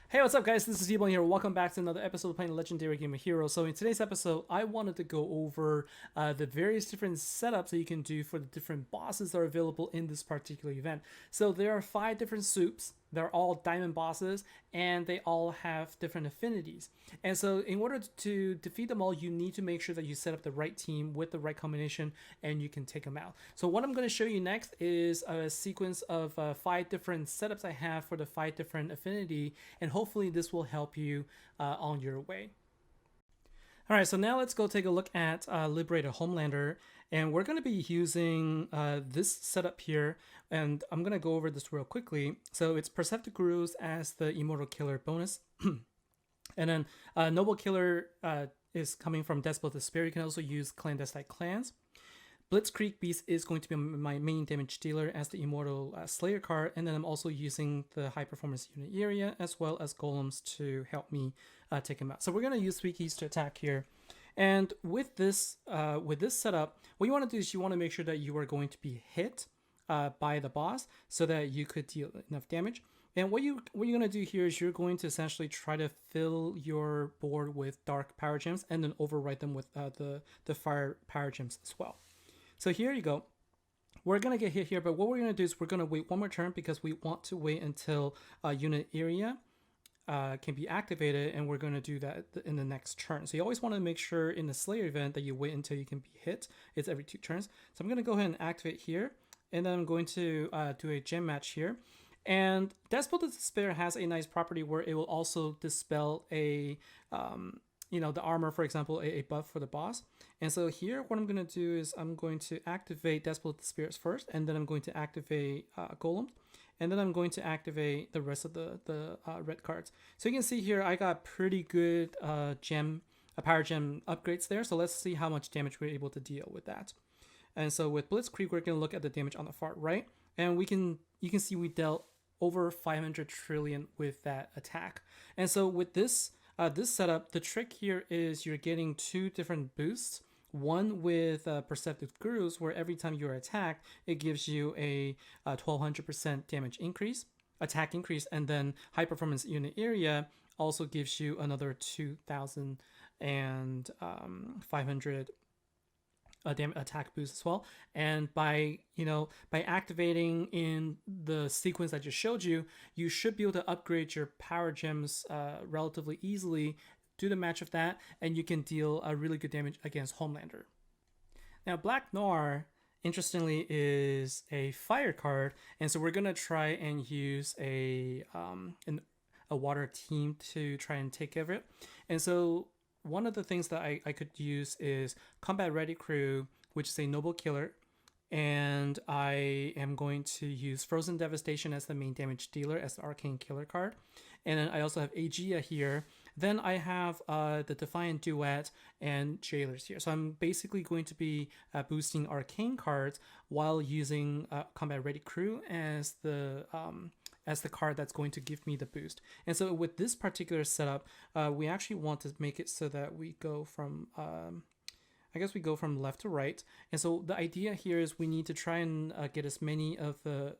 Hey, what's up, guys? This is Ebon here. Welcome back to another episode of playing Legendary Game of Heroes. So in today's episode, I wanted to go over the various different setups that you can do for the different bosses that are available in this particular event. So there are 5 different soups. They're all diamond bosses, and they all have different affinities. And so in order to defeat them all, you need to make sure that you set up the right team with the right combination, and you can take them out. So what I'm going to show you next is a sequence of 5 different setups I have for the 5 different affinity, and hopefully this will help you on your way. All right, so now let's go take a look at Liberated Homelander, and we're going to be using this setup here, and I'm going to go over this real quickly. So it's Perceptive Gurus as the Immortal Killer bonus, and then Noble Killer is coming from Despot the Spirit. You can also use Clandestine Clans. Blitzkrieg Beast is going to be my main damage dealer as the Immortal Slayer card, and then I'm also using the High Performance Unit area as well as Golems to help me take him out. So we're going to use 3 keys to attack here. And with this setup, what you want to do is you want to make sure that you are going to be hit by the boss so that you could deal enough damage. And what you're going to do here is you're going to essentially try to fill your board with dark power gems and then overwrite them with the fire power gems as well. So here you go. We're going to get hit here, but what we're going to do is we're going to wait one more turn because we want to wait until unit area can be activated, and we're going to do that in the next turn. So you always want to make sure in the Slayer event that you wait until you can be hit. It's every 2 turns. So I'm going to go ahead and activate here, and then I'm going to do a gem match here. And Despot the Despair has a nice property where it will also dispel a the armor, for example, a buff for the boss. And so here, what I'm going to do is I'm going to activate Despot the Spirits first, and then I'm going to activate Golem, and then I'm going to activate the rest of the red cards. So you can see here, I got pretty good power gem upgrades there. So let's see how much damage we're able to deal with that. And so with Blitzkrieg, we're going to look at the damage on the far right, and you can see we dealt over 500 trillion with that attack. And so with this setup, the trick here is you're getting 2 different boosts. One with Perceptive Gurus, where every time you're attacked, it gives you a 1200% damage increase, attack increase, and then High Performance Unit Area also gives you another 2,500 attack boost as well. And by activating in the sequence I just showed you, you should be able to upgrade your power gems relatively easily. Do the match of that, and you can deal a really good damage against Homelander. Now, Black Noir, interestingly, is a fire card, and so we're gonna try and use a water team to try and take care of it. And so one of the things that I could use is Combat Ready Crew, which is a Noble Killer, and I am going to use Frozen Devastation as the main damage dealer as the Arcane Killer card. And then I also have Aegea here. Then I have the Defiant Duet and Jailers here. So I'm basically going to be boosting Arcane cards while using Combat Ready Crew as the card that's going to give me the boost. And so with this particular setup, we actually want to make it so that we go from, we go from left to right. And so the idea here is we need to try and get as many of the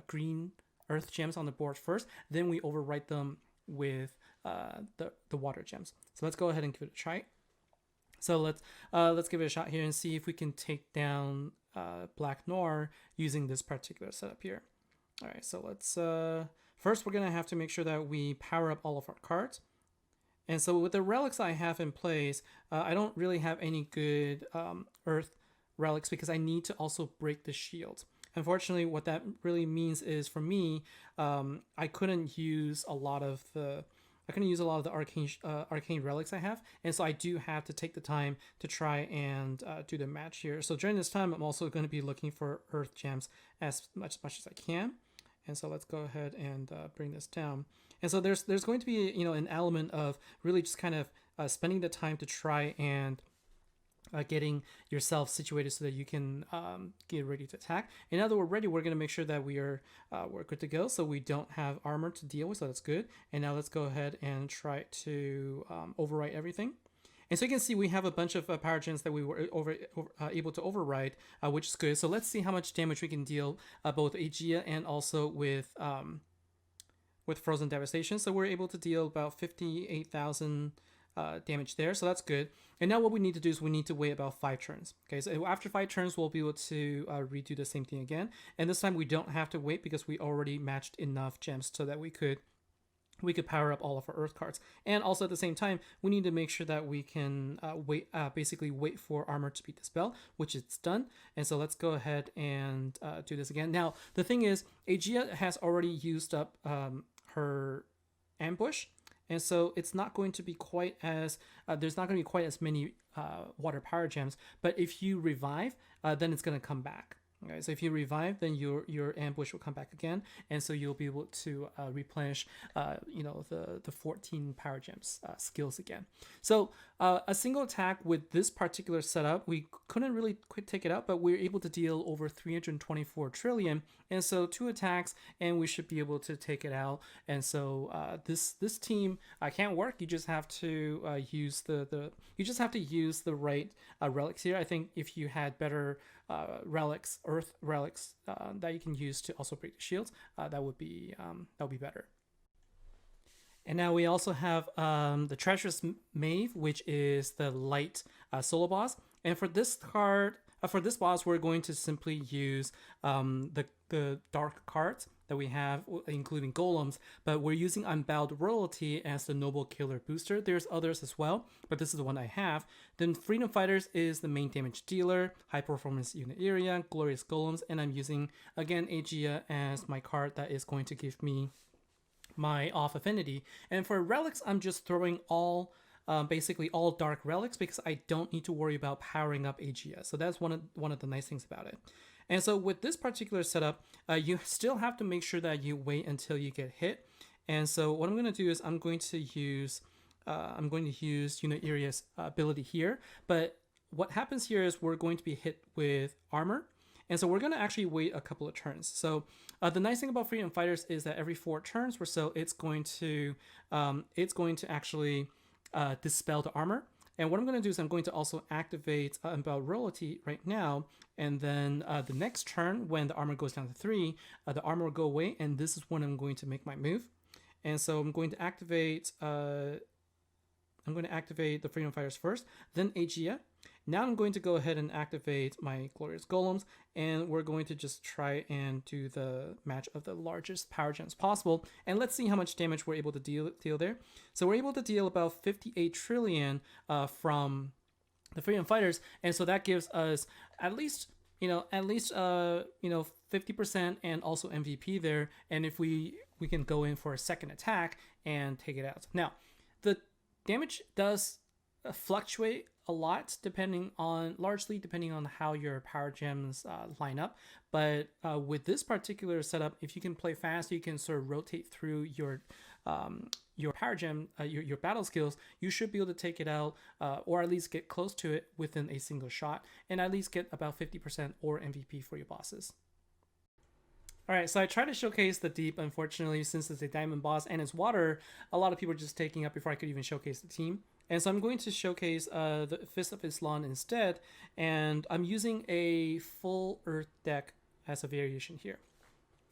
green earth gems on the board first, then we overwrite them with the water gems. So let's go ahead and give it a try. So let's give it a shot here and see if we can take down Black Noir using this particular setup here. All right, so let's first we're gonna have to make sure that we power up all of our cards. And so with the relics I have in place, I don't really have any good earth relics because I need to also break the shield. Unfortunately, what that really means is for me, I couldn't use a lot of the arcane relics I have, and so I do have to take the time to try and do the match here. So during this time, I'm also going to be looking for earth gems as much as I can. And so let's go ahead and bring this down. And so there's going to be an element of really just kind of spending the time to try and getting yourself situated so that you can get ready to attack. And now that we're ready, we're going to make sure that we're good to go, so we don't have armor to deal with, so that's good. And now let's go ahead and try to overwrite everything. And so you can see we have a bunch of power gens that we were able to override, which is good. So let's see how much damage we can deal both Aegea and also with with Frozen Devastation. So we're able to deal about 58,000 damage there. So that's good. And now what we need to do is we need to wait about 5 turns. Okay, so after 5 turns, we'll be able to redo the same thing again. And this time we don't have to wait because we already matched enough gems so that we could power up all of our Earth cards. And also at the same time, we need to make sure that we can basically wait for armor to be dispelled, which it's done. And so let's go ahead and do this again. Now, the thing is, Aegea has already used up her ambush. And so it's not going to be quite as, there's not going to be quite as many water power gems. But if you revive, then it's going to come back. Okay, so if you revive, then your ambush will come back again, and so you'll be able to replenish, the 14 power gems skills again. So a single attack with this particular setup, we couldn't really take it out, but we were able to deal over 324 trillion, and so 2 attacks, and we should be able to take it out. And so this team can't work. You just have to use the right relics here. I think if you had better earth relics that you can use to also break the shields, that would be better. And now we also have the Treacherous Maeve, which is the light solo boss. And for this card, for this boss, we're going to simply use the dark cards that we have, including golems, but we're using Unbowed Royalty as the Noble Killer booster. There's others as well, but this is the one I have. Then Freedom Fighters is the main damage dealer, High Performance Unit Area, Glorious Golems, and I'm using, again, Aegea as my card that is going to give me my off affinity. And for relics, I'm just throwing basically all dark relics because I don't need to worry about powering up Aegea. So that's one of the nice things about it. And so with this particular setup, you still have to make sure that you wait until you get hit. And so what I'm going to do is I'm going to use Unit Area's ability here. But what happens here is we're going to be hit with armor. And so we're going to actually wait a couple of turns. So the nice thing about Freedom Fighters is that every 4 turns or so, it's going to actually dispel the armor. And what I'm going to do is I'm going to also activate Unbowed Royalty right now. And then the next turn, when the armor goes down to 3, the armor will go away. And this is when I'm going to make my move. And so I'm going to activate the Freedom Fighters first, then Aegea. Now I'm going to go ahead and activate my Glorious Golems, and we're going to just try and do the match of the largest power gems possible. And let's see how much damage we're able to deal there. So we're able to deal about 58 trillion from the Freedom Fighters, and so that gives us at least 50% and also MVP there. And if we can go in for a second attack and take it out. Now, the damage does fluctuate a lot largely depending on how your power gems line up. But with this particular setup, if you can play fast, you can sort of rotate through your power gem, your battle skills, you should be able to take it out or at least get close to it within a single shot and at least get about 50% or MVP for your bosses. Alright, so I tried to showcase the Deep. Unfortunately, since it's a diamond boss and it's water, a lot of people are just taking up before I could even showcase the team. And so I'm going to showcase the Fist of Islam instead, and I'm using a full Earth deck as a variation here.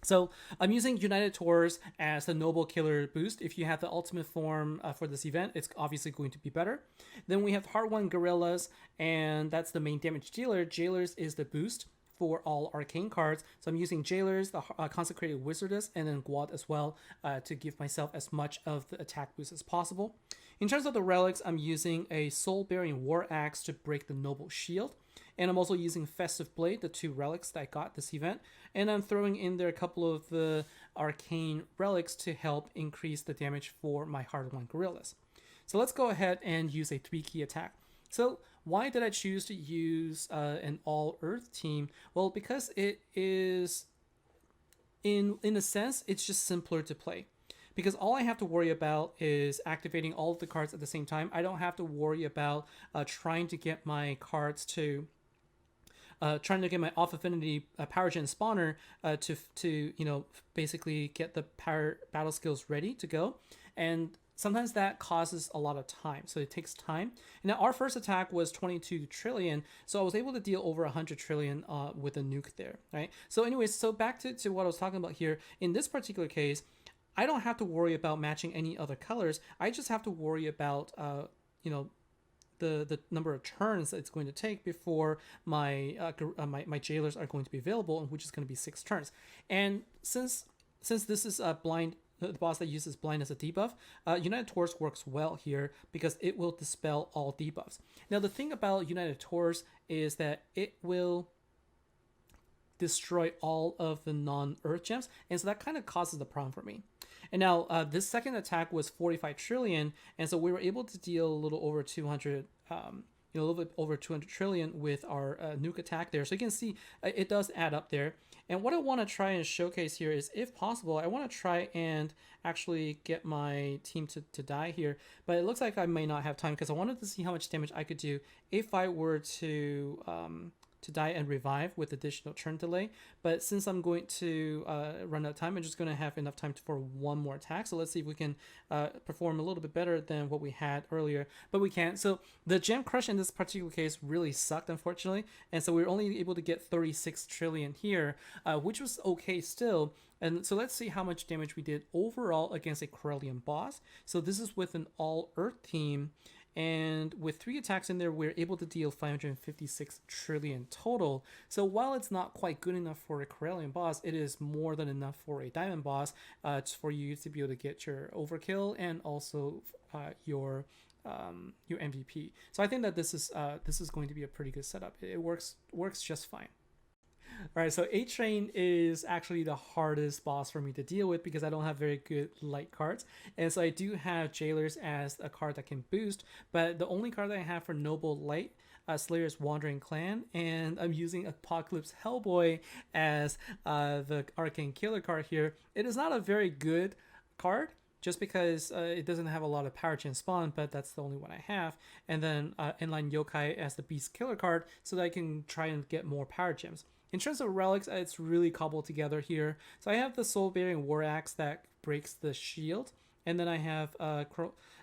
So I'm using United Taurs as the Noble Killer boost. If you have the ultimate form for this event, it's obviously going to be better. Then we have Heart 1 Gorillas, and that's the main damage dealer. Jailers is the boost for all arcane cards. So I'm using Jailers, the Consecrated Wizardess, and then Guad as well to give myself as much of the attack boost as possible. In terms of the relics, I'm using a Soul-Bearing War Axe to break the Noble Shield. And I'm also using Festive Blade, the 2 relics that I got this event. And I'm throwing in there a couple of the arcane relics to help increase the damage for my Heart 1 Gorillas. So let's go ahead and use a 3-key attack. So why did I choose to use an all-earth team? Well, because it is, in a sense, it's just simpler to play. Because all I have to worry about is activating all of the cards at the same time. I don't have to worry about trying to get my cards to trying to get my off affinity power gen spawner to basically get the power battle skills ready to go, and sometimes that causes a lot of time, so it takes time. And now our first attack was 22 trillion, so I was able to deal over 100 trillion with a nuke there, right? So anyways, so back to what I was talking about here. In this particular case, I don't have to worry about matching any other colors. I just have to worry about you know, the number of turns that it's going to take before my jailers are going to be available, which is going to be 6 turns. And since this is a blind, the boss that uses blind as a debuff, United Taurus works well here because it will dispel all debuffs. Now the thing about United Taurus is that it will destroy all of the non-earth gems, and so that kind of causes the problem for me. And now this second attack was 45 trillion, and so we were able to deal a little over 200, a little bit over 200 trillion with our nuke attack there. So you can see it does add up there. And what I want to try and showcase here is, if possible, I want to try and actually get my team to die here. But it looks like I may not have time because I wanted to see how much damage I could do if I were to die and revive with additional turn delay. But since I'm going to run out of time, I'm just going to have enough time for one more attack. So let's see if we can perform a little bit better than what we had earlier, but we can't. So the gem crush in this particular case really sucked, unfortunately, and so we were only able to get 36 trillion here, which was okay still. And so let's see how much damage we did overall against a Corellian boss. So this is with an all earth team, and with 3 attacks in there, we're able to deal 556 trillion total. So while it's not quite good enough for a Corellian boss, it is more than enough for a diamond boss for you to be able to get your overkill and also your MVP. So I think that this is going to be a pretty good setup. It works just fine. All right, so A-Train is actually the hardest boss for me to deal with because I don't have very good light cards. And so I do have Jailers as a card that can boost, but the only card that I have for Noble Light Slayer is Wandering Clan, and I'm using Apocalypse Hellboy as the Arcane Killer card here. It is not a very good card, just because it doesn't have a lot of power gen spawn, but that's the only one I have. And then Inline Yokai as the Beast Killer card so that I can try and get more power gems. In terms of relics, it's really cobbled together here. So I have the Soul Bearing War Axe that breaks the shield, and then I have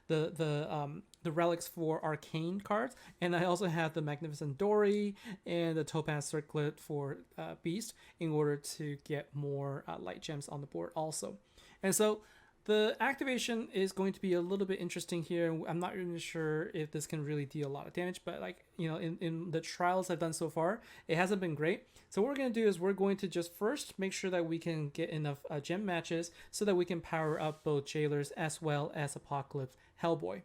the relics for arcane cards, and I also have the Magnificent Dory and the Topaz Circlet for Beast in order to get more light gems on the board also. And so the activation is going to be a little bit interesting here. I'm not really sure if this can really deal a lot of damage, but like, you know, in the trials I've done so far, it hasn't been great. So what we're going to do is we're going to just first make sure that we can get enough gem matches so that we can power up both Jailers as well as Apocalypse Hellboy.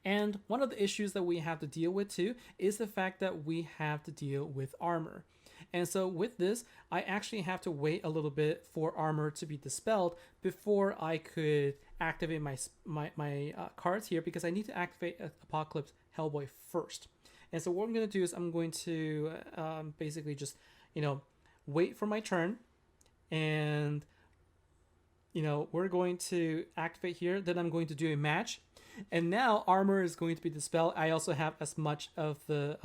And one of the issues that we have to deal with too is the fact that we have to deal with armor. And so with this, I actually have to wait a little bit for armor to be dispelled before I could activate my cards here, because I need to activate Apocalypse Hellboy first. And so what I'm going to do is I'm going to basically just, you know, wait for my turn, and, you know, we're going to activate here. Then I'm going to do a match, and now armor is going to be dispelled. I also have as much of the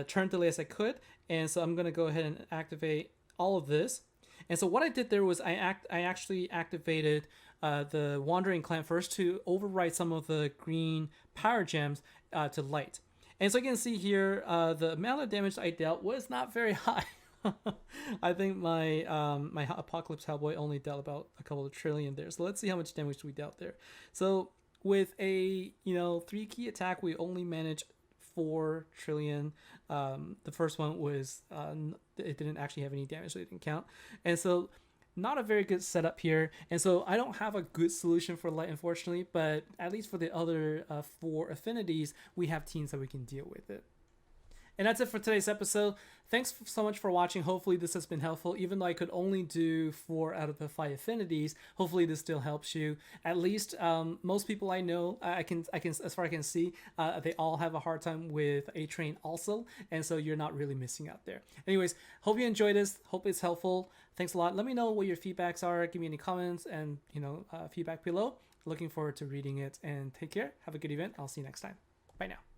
turn delay as I could, and so I'm gonna go ahead and activate all of this. And so what I did there was I actually activated the Wandering Clan first to override some of the green power gems to light. And so you can see here the amount of damage I dealt was not very high. I think my my Apocalypse Hellboy only dealt about a couple of trillion there. So let's see how much damage we dealt there. So with a 3 key attack, we only managed 4 trillion. The first one was it didn't actually have any damage, so it didn't count. And so not a very good setup here. And so I don't have a good solution for light, unfortunately, but at least for the other 4 affinities, we have teams that we can deal with it. And that's it for today's episode. Thanks so much for watching. Hopefully this has been helpful. Even though I could only do 4 out of the 5 affinities, hopefully this still helps you. At least most people I know, I can as far as I can see, they all have a hard time with A-Train also, and so you're not really missing out there. Anyways, hope you enjoyed this. Hope it's helpful. Thanks a lot. Let me know what your feedbacks are. Give me any comments and feedback below. Looking forward to reading it, and take care. Have a good event. I'll see you next time. Bye now.